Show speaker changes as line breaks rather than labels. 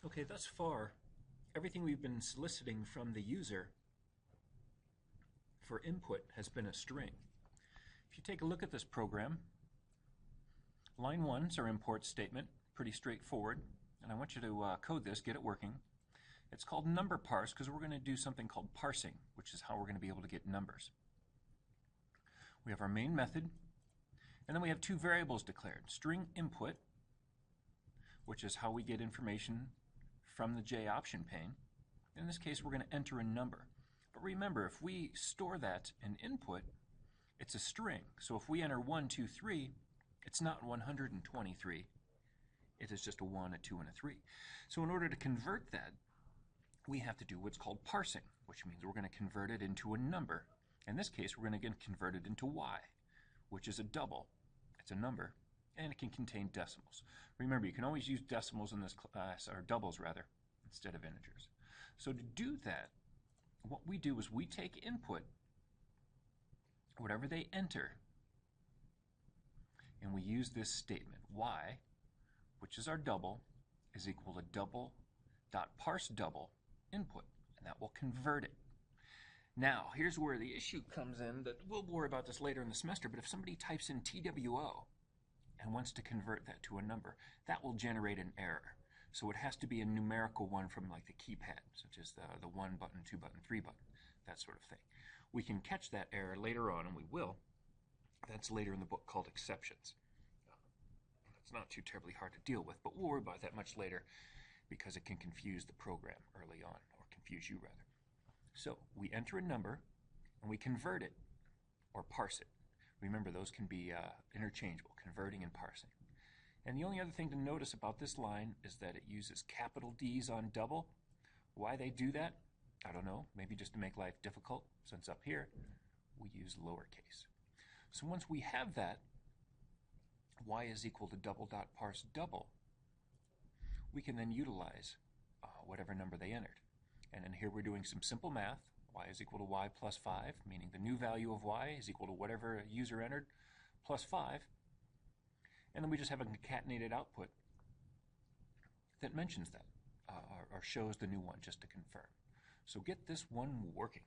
Okay, thus far, everything we've been soliciting from the user for input has been a string. If you take a look at this program, line 1 is our import statement, pretty straightforward, and I want you to code this, get it working. It's called number parse because we're going to do something called parsing, which is how we're going to be able to get numbers. We have our main method, and then we have two variables declared. String input, which is how we get information from the J option pane. In this case, we're going to enter a number. But remember, if we store that in input, it's a string. So if we enter 1, 2, 3, it's not 123. It is just a 1, a 2, and a 3. So in order to convert that, we have to do what's called parsing, which means we're going to convert it into a number. In this case, we're going to convert it into y, which is a double. It's a number, and it can contain decimals. Remember, you can always use decimals in this class, or doubles rather, instead of integers. So to do that, what we do is we take input, whatever they enter, and we use this statement. Y, which is our double, is equal to double dot parse double input, and that will convert it. Now, here's where the issue comes in, that we'll worry about this later in the semester, but if somebody types in TWO and wants to convert that to a number, that will generate an error. So it has to be a numerical one from like the keypad, such as the 1 button, 2 button, 3 button, that sort of thing. We can catch that error later on, and we will. That's later in the book called exceptions. It's not too terribly hard to deal with, but we'll worry about that much later because it can confuse the program early on, or confuse you rather. So we enter a number, and we convert it, or parse it. Remember, those can be interchangeable, converting and parsing. And the only other thing to notice about this line is that it uses capital D's on double. Why they do that, I don't know. Maybe just to make life difficult, since up here we use lowercase. So once we have that, y is equal to double dot parse double, we can then utilize whatever number they entered. And then here we're doing some simple math. Y is equal to y plus 5, meaning the new value of y is equal to whatever a user entered plus 5. And then we just have a concatenated output that mentions that, or shows the new one just to confirm. So get this one working.